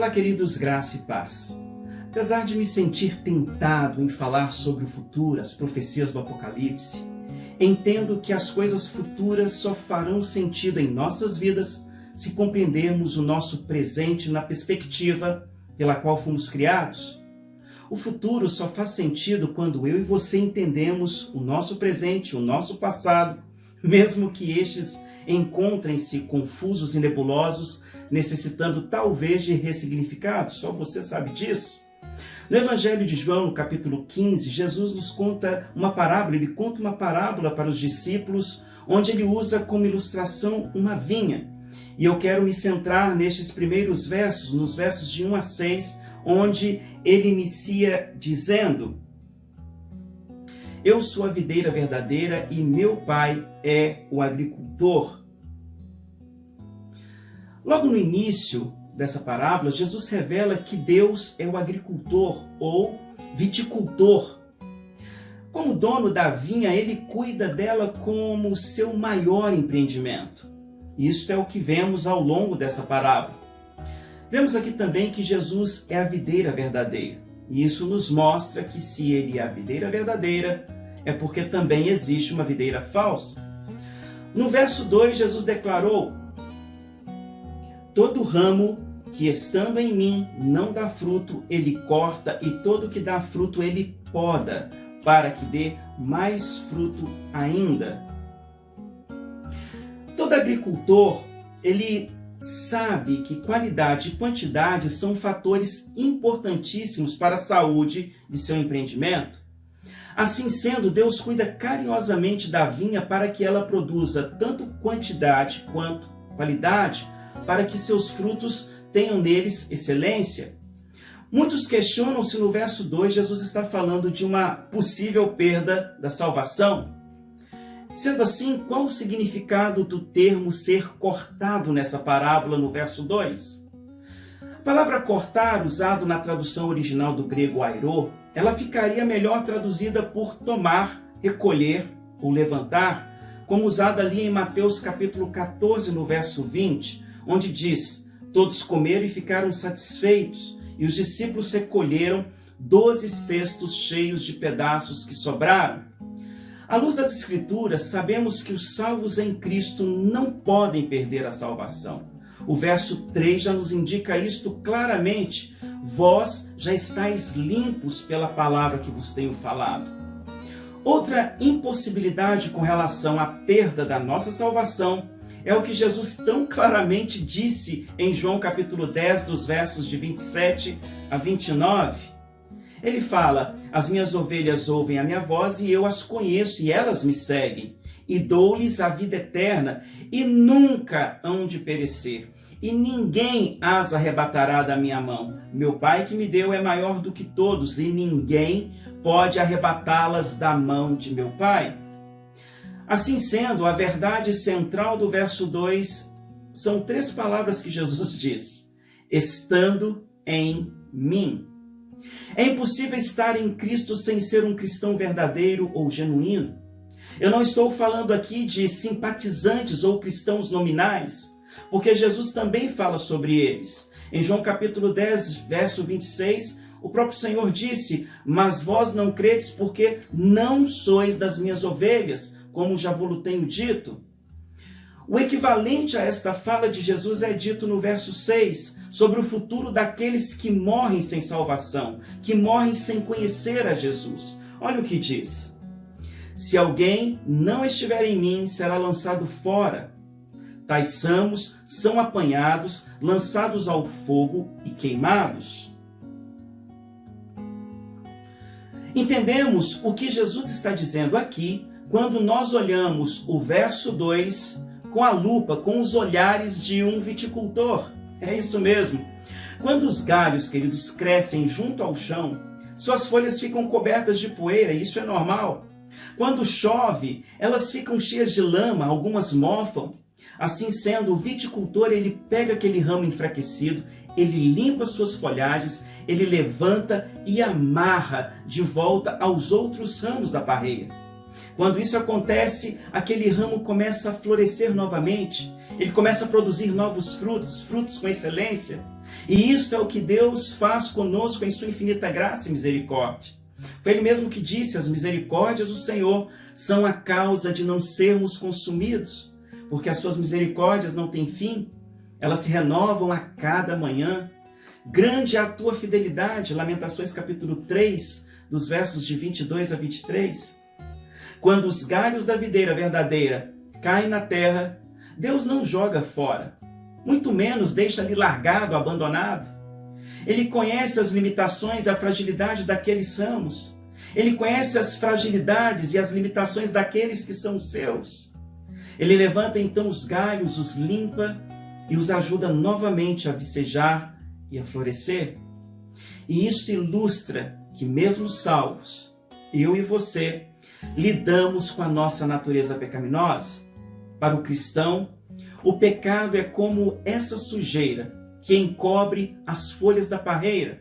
Olá, queridos, graça e paz. Apesar de me sentir tentado em falar sobre o futuro, as profecias do Apocalipse, entendo que as coisas futuras só farão sentido em nossas vidas se compreendermos o nosso presente na perspectiva pela qual fomos criados. O futuro só faz sentido quando eu e você entendemos o nosso presente, o nosso passado, mesmo que estes encontrem-se confusos e nebulosos, necessitando talvez de ressignificado. Só você sabe disso. No Evangelho de João, no capítulo 15, Jesus nos conta uma parábola. Ele conta uma parábola para os discípulos, onde ele usa como ilustração uma vinha. E eu quero me centrar nestes primeiros versos, nos versos de 1 a 6, onde ele inicia dizendo: Eu sou a videira verdadeira e meu pai é o agricultor. Logo no início dessa parábola, Jesus revela que Deus é o agricultor ou viticultor. Como dono da vinha, ele cuida dela como seu maior empreendimento. Isto é o que vemos ao longo dessa parábola. Vemos aqui também que Jesus é a videira verdadeira. E isso nos mostra que se ele é a videira verdadeira, é porque também existe uma videira falsa. No verso 2, Jesus declarou: Todo ramo que estando em mim não dá fruto, ele corta, e todo que dá fruto ele poda, para que dê mais fruto ainda. Todo agricultor, ele sabe que qualidade e quantidade são fatores importantíssimos para a saúde de seu empreendimento. Assim sendo, Deus cuida carinhosamente da vinha para que ela produza tanto quantidade quanto qualidade, para que seus frutos tenham neles excelência. Muitos questionam se no verso 2 Jesus está falando de uma possível perda da salvação. Sendo assim, qual o significado do termo ser cortado nessa parábola no verso 2? A palavra cortar, usado na tradução original do grego airô, ela ficaria melhor traduzida por tomar, recolher ou levantar, como usada ali em Mateus capítulo 14, no verso 20, onde diz: Todos comeram e ficaram satisfeitos, e os discípulos recolheram 12 cestos cheios de pedaços que sobraram. À luz das Escrituras, sabemos que os salvos em Cristo não podem perder a salvação. O verso 3 já nos indica isto claramente. Vós já estáis limpos pela palavra que vos tenho falado. Outra impossibilidade com relação à perda da nossa salvação é o que Jesus tão claramente disse em João capítulo 10, dos versos de 27 a 29. Ele fala: As minhas ovelhas ouvem a minha voz e eu as conheço e elas me seguem. E dou-lhes a vida eterna e nunca hão de perecer. E ninguém as arrebatará da minha mão. Meu Pai que me deu é maior do que todos e ninguém pode arrebatá-las da mão de meu Pai. Assim sendo, a verdade central do verso 2 são 3 palavras que Jesus diz: estando em mim. É impossível estar em Cristo sem ser um cristão verdadeiro ou genuíno. Eu não estou falando aqui de simpatizantes ou cristãos nominais, porque Jesus também fala sobre eles. Em João capítulo 10, verso 26, o próprio Senhor disse: Mas vós não credes porque não sois das minhas ovelhas, como já vos tenho dito. O equivalente a esta fala de Jesus é dito no verso 6, sobre o futuro daqueles que morrem sem salvação, que morrem sem conhecer a Jesus. Olha o que diz: Se alguém não estiver em mim, será lançado fora. Tais são apanhados, lançados ao fogo e queimados. Entendemos o que Jesus está dizendo aqui quando nós olhamos o verso 2 com a lupa, com os olhares de um viticultor. É isso mesmo. Quando os galhos, queridos, crescem junto ao chão, suas folhas ficam cobertas de poeira, e isso é normal. Quando chove, elas ficam cheias de lama, algumas mofam. Assim sendo, o viticultor, ele pega aquele ramo enfraquecido, ele limpa suas folhagens, ele levanta e amarra de volta aos outros ramos da parreira. Quando isso acontece, aquele ramo começa a florescer novamente, ele começa a produzir novos frutos, frutos com excelência. E isto é o que Deus faz conosco em sua infinita graça e misericórdia. Foi Ele mesmo que disse: as misericórdias do Senhor são a causa de não sermos consumidos, porque as suas misericórdias não têm fim, elas se renovam a cada manhã. Grande é a tua fidelidade, Lamentações capítulo 3, dos versos de 22 a 23. Quando os galhos da videira verdadeira caem na terra, Deus não joga fora, muito menos deixa ali largado, abandonado. Ele conhece as limitações e a fragilidade daqueles ramos. Ele conhece as fragilidades e as limitações daqueles que são seus. Ele levanta então os galhos, os limpa e os ajuda novamente a vicejar e a florescer. E isso ilustra que mesmo salvos, eu e você, lidamos com a nossa natureza pecaminosa. Para o cristão, o pecado é como essa sujeira que encobre as folhas da parreira,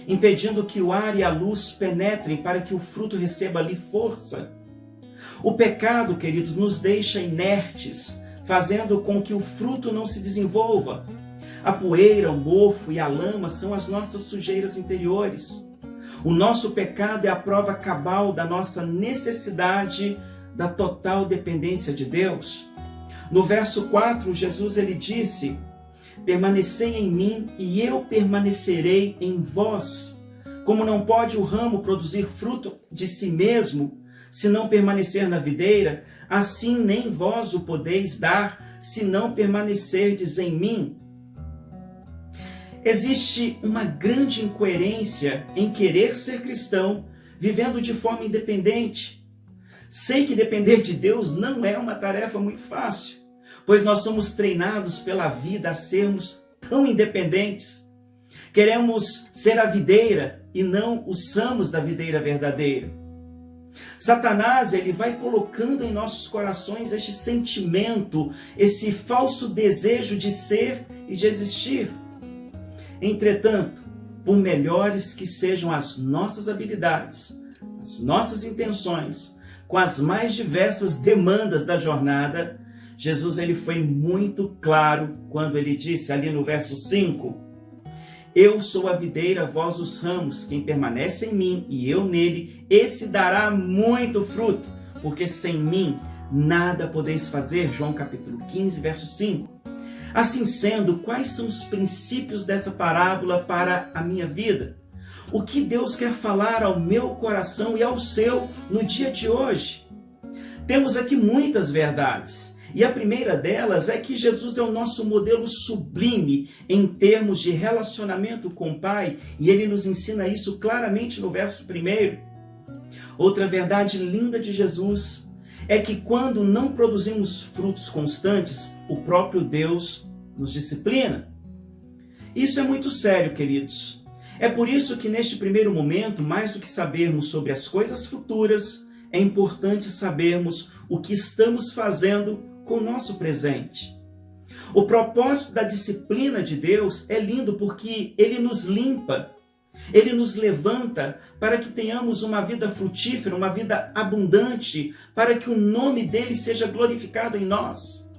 impedindo que o ar e a luz penetrem para que o fruto receba ali força. O pecado, queridos, nos deixa inertes, fazendo com que o fruto não se desenvolva. A poeira, o mofo e a lama são as nossas sujeiras interiores. O nosso pecado é a prova cabal da nossa necessidade da total dependência de Deus. No verso 4, Jesus ele disse: permanecei em mim e eu permanecerei em vós. Como não pode o ramo produzir fruto de si mesmo, se não permanecer na videira, assim nem vós o podeis dar, se não permanecerdes em mim. Existe uma grande incoerência em querer ser cristão, vivendo de forma independente. Sei que depender de Deus não é uma tarefa muito fácil, pois nós somos treinados pela vida a sermos tão independentes. Queremos ser a videira e não os ramos da videira verdadeira. Satanás, ele vai colocando em nossos corações este sentimento, esse falso desejo de ser e de existir. Entretanto, por melhores que sejam as nossas habilidades, as nossas intenções, com as mais diversas demandas da jornada, Jesus ele foi muito claro quando ele disse ali no verso 5: eu sou a videira, vós os ramos, quem permanece em mim e eu nele, esse dará muito fruto, porque sem mim nada podeis fazer. João capítulo 15, verso 5. Assim sendo, quais são os princípios dessa parábola para a minha vida? O que Deus quer falar ao meu coração e ao seu no dia de hoje? Temos aqui muitas verdades. E a primeira delas é que Jesus é o nosso modelo sublime em termos de relacionamento com o Pai, e ele nos ensina isso claramente no verso 1. Outra verdade linda de Jesus é que quando não produzimos frutos constantes, o próprio Deus nos disciplina. Isso é muito sério, queridos. É por isso que neste primeiro momento, mais do que sabermos sobre as coisas futuras, é importante sabermos o que estamos fazendo com o nosso presente. O propósito da disciplina de Deus é lindo porque ele nos limpa, ele nos levanta para que tenhamos uma vida frutífera, uma vida abundante, para que o nome dele seja glorificado em nós.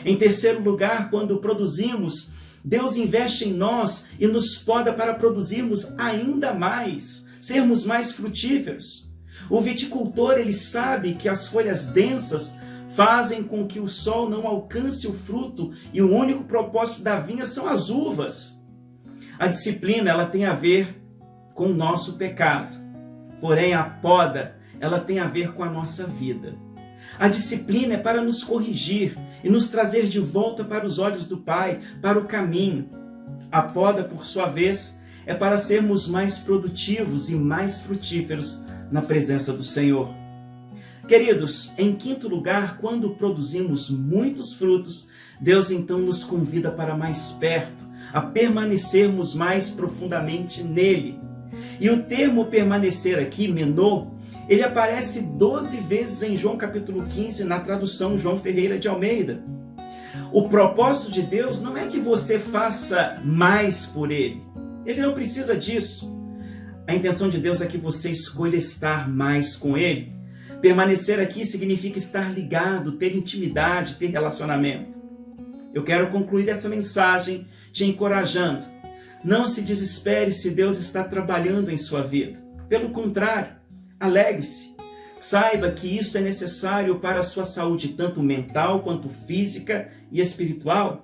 Em terceiro lugar, quando produzimos, Deus investe em nós e nos poda para produzirmos ainda mais, sermos mais frutíferos. O viticultor, ele sabe que as folhas densas fazem com que o sol não alcance o fruto e o único propósito da vinha são as uvas. A disciplina, ela tem a ver com o nosso pecado. Porém, a poda, ela tem a ver com a nossa vida. A disciplina é para nos corrigir e nos trazer de volta para os olhos do Pai, para o caminho. A poda, por sua vez, é para sermos mais produtivos e mais frutíferos na presença do Senhor. Queridos, em quinto lugar, quando produzimos muitos frutos, Deus então nos convida para mais perto, a permanecermos mais profundamente nele. E o termo permanecer aqui, menô, ele aparece 12 vezes em João capítulo 15, na tradução João Ferreira de Almeida. O propósito de Deus não é que você faça mais por ele. Ele não precisa disso. A intenção de Deus é que você escolha estar mais com ele. Permanecer aqui significa estar ligado, ter intimidade, ter relacionamento. Eu quero concluir essa mensagem te encorajando Não se desespere se Deus está trabalhando em sua vida. Pelo contrário, alegre-se. Saiba que isso é necessário para a sua saúde, tanto mental quanto física e espiritual.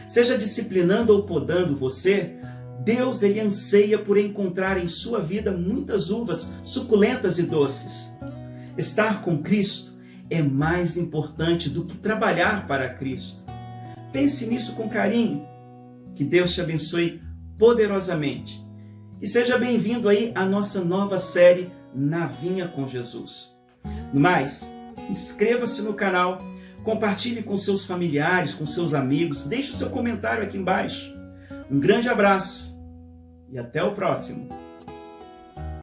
Seja disciplinando ou podando você, Deus ele anseia por encontrar em sua vida muitas uvas suculentas e doces. Estar com Cristo é mais importante do que trabalhar para Cristo. Pense nisso com carinho. Que Deus te abençoe poderosamente. E seja bem-vindo aí à nossa nova série Na Vinha com Jesus. No mais, inscreva-se no canal, compartilhe com seus familiares, com seus amigos, deixe o seu comentário aqui embaixo. Um grande abraço e até o próximo.